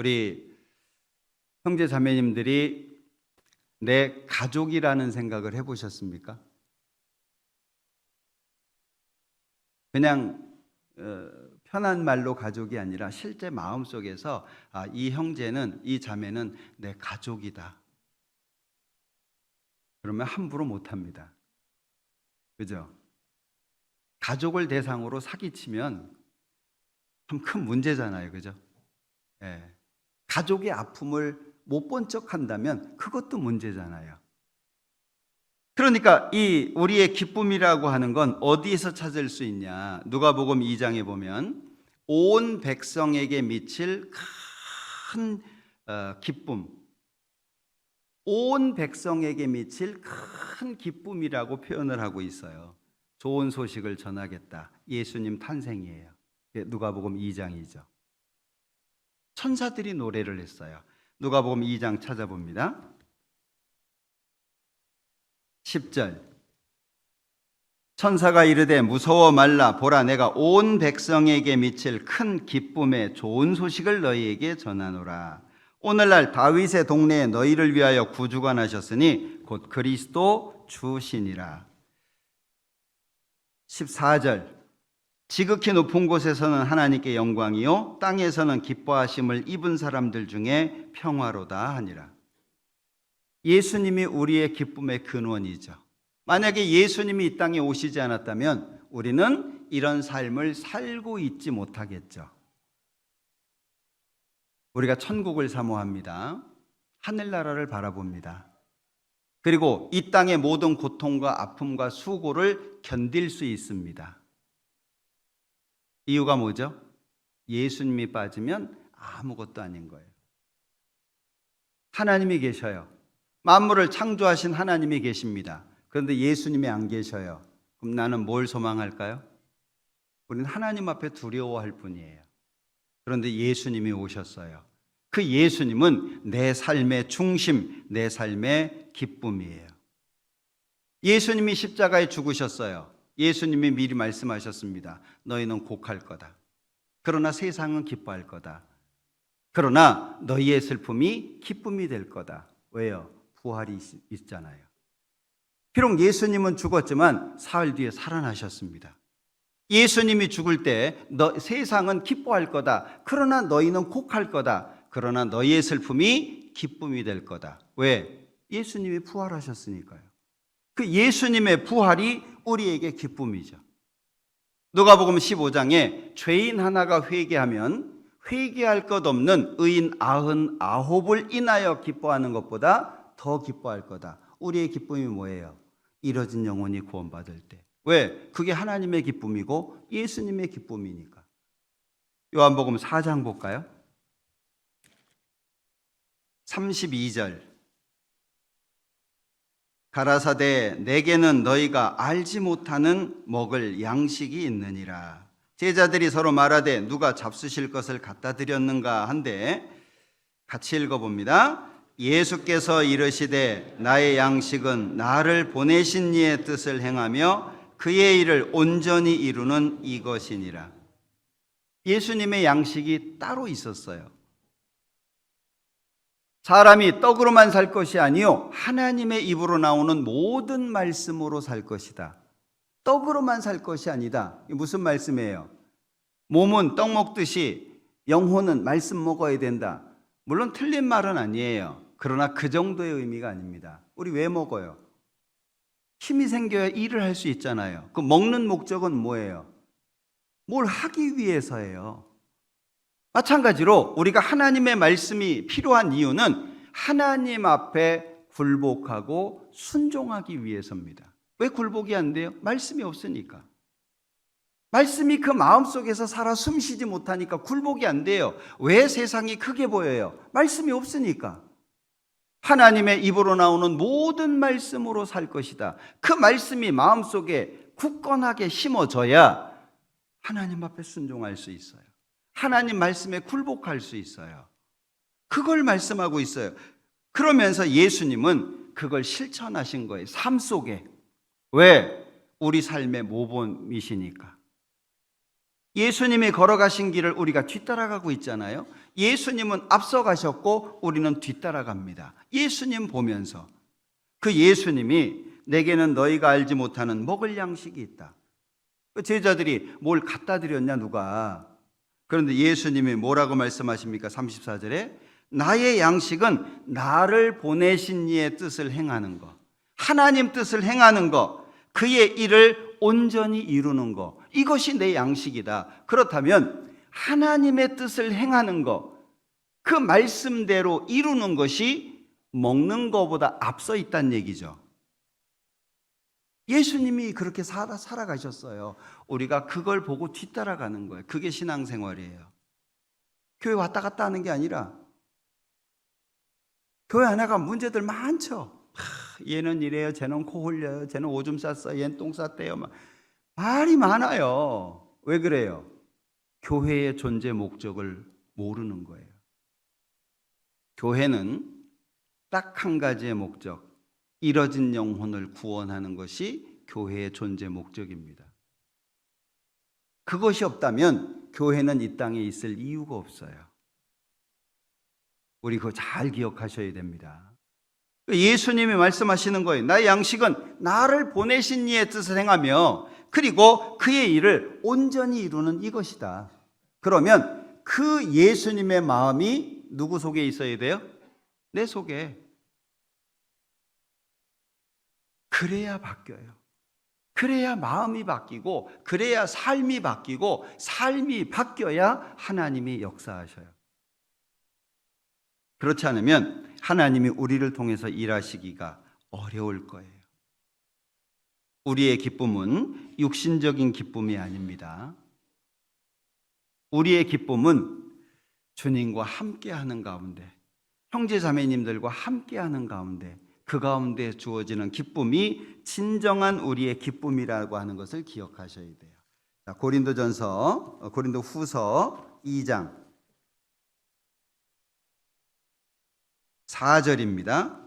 우리 형제 자매님들이 내 가족이라는 생각을 해보셨습니까? 그냥 편한 말로 가족이 아니라 실제 마음속에서 이 형제는, 이 자매는 내 가족이다. 그러면 함부로 못합니다. 그죠? 가족을 대상으로 사기치면 참 큰 문제잖아요. 그죠? 예. 가족의 아픔을 못 본 척 한다면 그것도 문제잖아요. 그러니까 이 우리의 기쁨이라고 하는 건 어디에서 찾을 수 있냐? 누가복음 2장에 보면 온 백성에게 미칠 큰 기쁨, 온 백성에게 미칠 큰 기쁨이라고 표현을 하고 있어요. 좋은 소식을 전하겠다. 예수님 탄생이에요. 누가복음 2장이죠. 천사들이 노래를 했어요. 누가복음 2장 찾아봅니다. 10절. 천사가 이르되 무서워 말라. 보라, 내가 온 백성에게 미칠 큰 기쁨의 좋은 소식을 너희에게 전하노라. 오늘날 다윗의 동네에 너희를 위하여 구주가 나셨으니 곧 그리스도 주시니라. 14절. 지극히 높은 곳에서는 하나님께 영광이요 땅에서는 기뻐하심을 입은 사람들 중에 평화로다 하니라. 예수님이 우리의 기쁨의 근원이죠. 만약에 예수님이 이 땅에 오시지 않았다면 우리는 이런 삶을 살고 있지 못하겠죠. 우리가 천국을 사모합니다. 하늘나라를 바라봅니다. 그리고 이 땅의 모든 고통과 아픔과 수고를 견딜 수 있습니다. 이유가 뭐죠? 예수님이 빠지면 아무것도 아닌 거예요. 하나님이 계셔요. 만물을 창조하신 하나님이 계십니다. 그런데 예수님이 안 계셔요. 그럼 나는 뭘 소망할까요? 우리는 하나님 앞에 두려워할 뿐이에요. 그런데 예수님이 오셨어요. 그 예수님은 내 삶의 중심, 내 삶의 기쁨이에요. 예수님이 십자가에 죽으셨어요. 예수님이 미리 말씀하셨습니다. 너희는 곡할 거다. 그러나 세상은 기뻐할 거다. 그러나 너희의 슬픔이 기쁨이 될 거다. 왜요? 부활이 있잖아요. 비록 예수님은 죽었지만 사흘 뒤에 살아나셨습니다. 예수님이 죽을 때 세상은 기뻐할 거다. 그러나 너희는 곡할 거다. 그러나 너희의 슬픔이 기쁨이 될 거다. 왜? 예수님이 부활하셨으니까요. 그 예수님의 부활이 우리에게 기쁨이죠. 누가복음 15장에 죄인 하나가 회개하면 회개할 것 없는 의인 99을 인하여 기뻐하는 것보다 더 기뻐할 거다. 우리의 기쁨이 뭐예요? 잃어진 영혼이 구원받을 때. 왜? 그게 하나님의 기쁨이고 예수님의 기쁨이니까. 요한복음 4장 볼까요? 32절. 가라사대 내게는 너희가 알지 못하는 먹을 양식이 있느니라. 제자들이 서로 말하되 누가 잡수실 것을 갖다 드렸는가 한데 같이 읽어봅니다. 예수께서 이르시되 나의 양식은 나를 보내신 이의 뜻을 행하며 그의 일을 온전히 이루는 이것이니라. 예수님의 양식이 따로 있었어요. 사람이 떡으로만 살 것이 아니요 하나님의 입으로 나오는 모든 말씀으로 살 것이다. 떡으로만 살 것이 아니다. 무슨 말씀이에요? 몸은 떡 먹듯이 영혼은 말씀 먹어야 된다. 물론 틀린 말은 아니에요. 그러나 그 정도의 의미가 아닙니다. 우리 왜 먹어요? 힘이 생겨야 일을 할 수 있잖아요. 그 먹는 목적은 뭐예요? 뭘 하기 위해서예요. 마찬가지로 우리가 하나님의 말씀이 필요한 이유는 하나님 앞에 굴복하고 순종하기 위해서입니다. 왜 굴복이 안 돼요? 말씀이 없으니까. 말씀이 그 마음속에서 살아 숨쉬지 못하니까 굴복이 안 돼요. 왜 세상이 크게 보여요? 말씀이 없으니까. 하나님의 입으로 나오는 모든 말씀으로 살 것이다. 그 말씀이 마음속에 굳건하게 심어져야 하나님 앞에 순종할 수 있어요. 하나님 말씀에 굴복할 수 있어요. 그걸 말씀하고 있어요. 그러면서 예수님은 그걸 실천하신 거예요. 삶 속에. 왜? 우리 삶의 모범이시니까. 예수님이 걸어가신 길을 우리가 뒤따라가고 있잖아요. 예수님은 앞서가셨고 우리는 뒤따라갑니다. 예수님 보면서. 그 예수님이 내게는 너희가 알지 못하는 먹을 양식이 있다. 제자들이 뭘 갖다 드렸냐 누가. 그런데 예수님이 뭐라고 말씀하십니까? 34절에 나의 양식은 나를 보내신 이의 뜻을 행하는 것, 하나님 뜻을 행하는 것, 그의 일을 온전히 이루는 것, 이것이 내 양식이다. 그렇다면 하나님의 뜻을 행하는 것, 그 말씀대로 이루는 것이 먹는 것보다 앞서 있다는 얘기죠. 예수님이 그렇게 살아가셨어요. 우리가 그걸 보고 뒤따라가는 거예요. 그게 신앙생활이에요. 교회 왔다 갔다 하는 게 아니라, 교회 안에 가면 문제들 많죠. 얘는 이래요, 쟤는 코 흘려요, 쟤는 오줌 쌌어요, 얘는 똥 쌌대요. 말이 많아요. 왜 그래요? 교회의 존재 목적을 모르는 거예요. 교회는 딱 한 가지의 목적, 잃어진 영혼을 구원하는 것이 교회의 존재 목적입니다. 그것이 없다면 교회는 이 땅에 있을 이유가 없어요. 우리 그거 잘 기억하셔야 됩니다. 예수님이 말씀하시는 거예요. 나의 양식은 나를 보내신 이의 뜻을 행하며 그리고 그의 일을 온전히 이루는 이것이다. 그러면 그 예수님의 마음이 누구 속에 있어야 돼요? 내 속에. 그래야 바뀌어요. 그래야 마음이 바뀌고, 그래야 삶이 바뀌고, 삶이 바뀌어야 하나님이 역사하셔요. 그렇지 않으면 하나님이 우리를 통해서 일하시기가 어려울 거예요. 우리의 기쁨은 육신적인 기쁨이 아닙니다. 우리의 기쁨은 주님과 함께하는 가운데, 형제자매님들과 함께하는 가운데, 그 가운데 주어지는 기쁨이 진정한 우리의 기쁨이라고 하는 것을 기억하셔야 돼요. 자, 고린도후서 2장 4절입니다.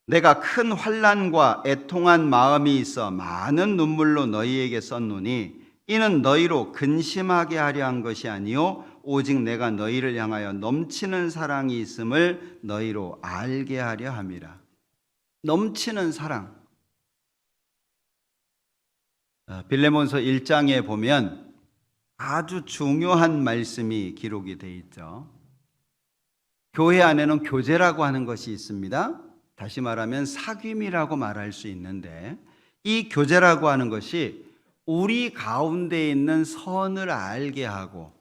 내가 큰 환난과 애통한 마음이 있어 많은 눈물로 너희에게 썼노니 이는 너희로 근심하게 하려 한 것이 아니요 오직 내가 너희를 향하여 넘치는 사랑이 있음을 너희로 알게 하려 함이라. 넘치는 사랑. 빌레몬서 1장에 보면 아주 중요한 말씀이 기록이 되어 있죠. 교회 안에는 교제라고 하는 것이 있습니다. 다시 말하면 사귐이라고 말할 수 있는데, 이 교제라고 하는 것이 우리 가운데 있는 선을 알게 하고,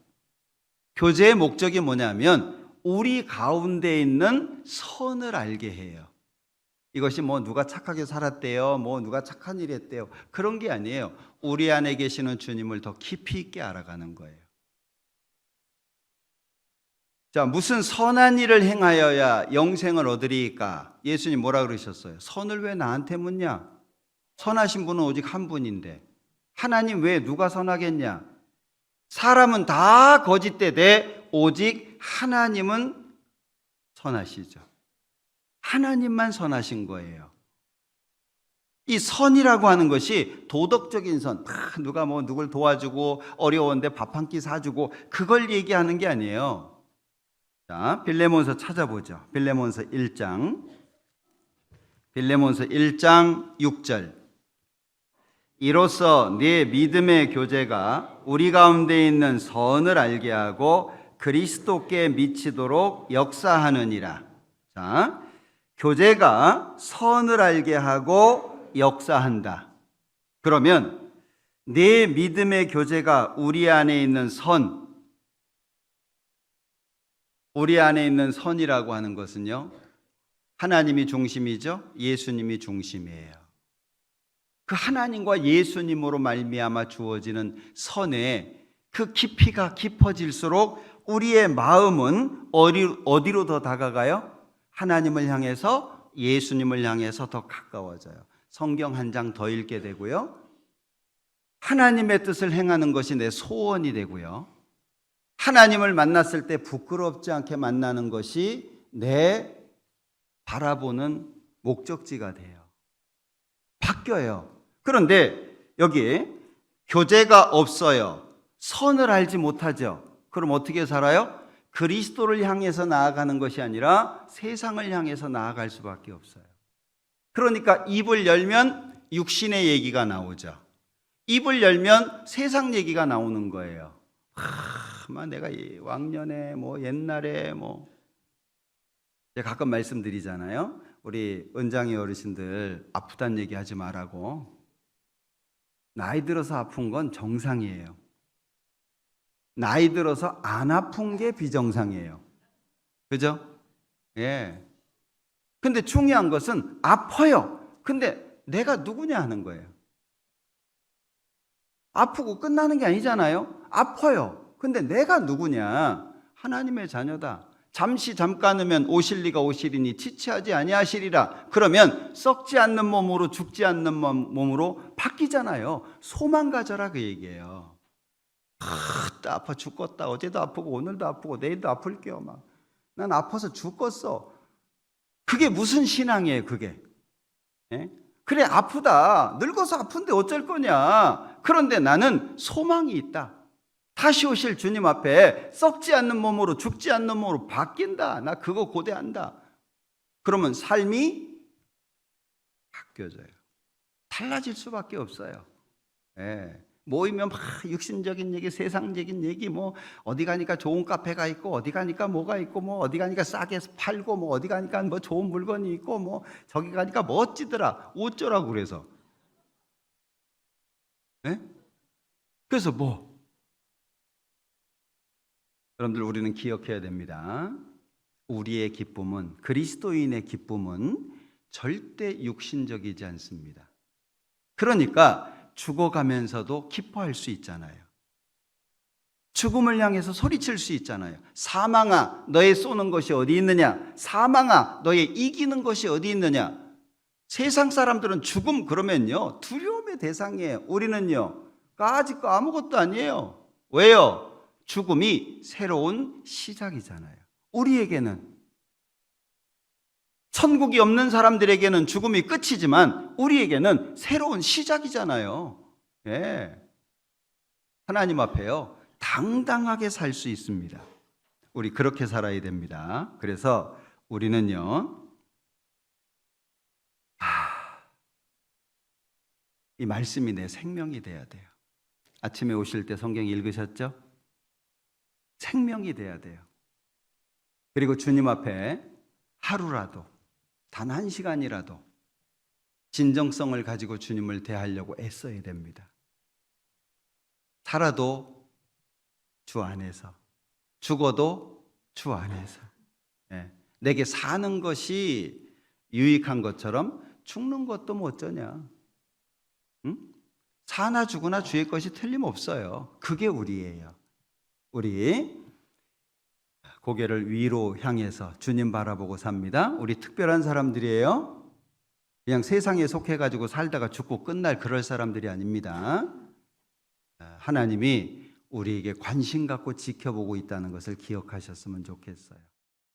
교제의 목적이 뭐냐면 우리 가운데 있는 선을 알게 해요. 이것이 뭐 누가 착하게 살았대요, 뭐 누가 착한 일 했대요, 그런 게 아니에요. 우리 안에 계시는 주님을 더 깊이 있게 알아가는 거예요. 자, 무슨 선한 일을 행하여야 영생을 얻으리까? 예수님 뭐라 그러셨어요? 선을 왜 나한테 묻냐? 선하신 분은 오직 한 분인데 하나님 외에 누가 선하겠냐? 사람은 다 거짓되되 오직 하나님은 선하시죠. 하나님만 선하신 거예요. 이 선이라고 하는 것이 도덕적인 선, 누가 뭐 누굴 도와주고 어려운데 밥 한 끼 사주고 그걸 얘기하는 게 아니에요. 자, 빌레몬서 찾아보죠. 빌레몬서 1장 6절. 이로써 네 믿음의 교제가 우리 가운데 있는 선을 알게 하고 그리스도께 미치도록 역사하느니라. 자, 교제가 선을 알게 하고 역사한다. 그러면 네 믿음의 교제가 우리 안에 있는 선, 우리 안에 있는 선이라고 하는 것은요, 하나님이 중심이죠. 예수님이 중심이에요. 그 하나님과 예수님으로 말미암아 주어지는 선에 그 깊이가 깊어질수록 우리의 마음은 어디로 더 다가가요? 하나님을 향해서, 예수님을 향해서 더 가까워져요. 성경 한 장 더 읽게 되고요. 하나님의 뜻을 행하는 것이 내 소원이 되고요. 하나님을 만났을 때 부끄럽지 않게 만나는 것이 내 바라보는 목적지가 돼요. 바뀌어요. 그런데 여기 교제가 없어요. 선을 알지 못하죠. 그럼 어떻게 살아요? 그리스도를 향해서 나아가는 것이 아니라 세상을 향해서 나아갈 수밖에 없어요. 그러니까 입을 열면 육신의 얘기가 나오죠. 입을 열면 세상 얘기가 나오는 거예요. 내가 왕년에 옛날에 제가 가끔 말씀드리잖아요. 우리 은장이 어르신들 아프단 얘기 하지 말라고. 나이 들어서 아픈 건 정상이에요. 나이 들어서 안 아픈 게 비정상이에요. 그죠? 예. 근데 중요한 것은 아파요. 근데 내가 누구냐 하는 거예요. 아프고 끝나는 게 아니잖아요. 아파요. 근데 내가 누구냐? 하나님의 자녀다. 잠시 잠깐이면 오실리가 오시리니 지체하지 아니하시리라. 그러면 썩지 않는 몸으로 죽지 않는 몸으로 바뀌잖아요. 소망 가져라 그 얘기예요. 나 아파 죽겠다. 어제도 아프고 오늘도 아프고 내일도 아플게요. 난 아파서 죽겠어. 그게 무슨 신앙이에요, 그게? 예? 그래, 아프다. 늙어서 아픈데 어쩔 거냐. 그런데 나는 소망이 있다. 다시 오실 주님 앞에 썩지 않는 몸으로 죽지 않는 몸으로 바뀐다. 나 그거 고대한다. 그러면 삶이 바뀌어져요. 달라질 수밖에 없어요. 예. 모이면 막 육신적인 얘기, 세상적인 얘기, 어디 가니까 좋은 카페가 있고, 어디 가니까 뭐가 있고, 어디 가니까 싸게 팔고, 어디 가니까 좋은 물건이 있고, 저기 가니까 멋지더라. 어쩌라고 그래서. 네? 그래서 여러분들 우리는 기억해야 됩니다. 우리의 기쁨은, 그리스도인의 기쁨은 절대 육신적이지 않습니다. 그러니까 죽어가면서도 기뻐할 수 있잖아요. 죽음을 향해서 소리칠 수 있잖아요. 사망아, 너의 쏘는 것이 어디 있느냐? 사망아, 너의 이기는 것이 어디 있느냐? 세상 사람들은 죽음 그러면요, 두려움의 대상이에요. 우리는요, 아직 아무것도 아니에요. 왜요? 죽음이 새로운 시작이잖아요. 우리에게는, 천국이 없는 사람들에게는 죽음이 끝이지만 우리에게는 새로운 시작이잖아요. 예. 하나님 앞에요, 당당하게 살 수 있습니다. 우리 그렇게 살아야 됩니다. 그래서 우리는요, 이 말씀이 내 생명이 돼야 돼요. 아침에 오실 때 성경 읽으셨죠? 생명이 돼야 돼요. 그리고 주님 앞에 하루라도, 단 1시간이라도 진정성을 가지고 주님을 대하려고 애써야 됩니다. 살아도 주 안에서, 죽어도 주 안에서. 예. 내게 사는 것이 유익한 것처럼 죽는 것도 뭐 어쩌냐. 응? 사나 죽으나 주의 것이 틀림없어요. 그게 우리예요. 우리 고개를 위로 향해서 주님 바라보고 삽니다. 우리 특별한 사람들이에요. 그냥 세상에 속해가지고 살다가 죽고 끝날 그럴 사람들이 아닙니다. 하나님이 우리에게 관심 갖고 지켜보고 있다는 것을 기억하셨으면 좋겠어요.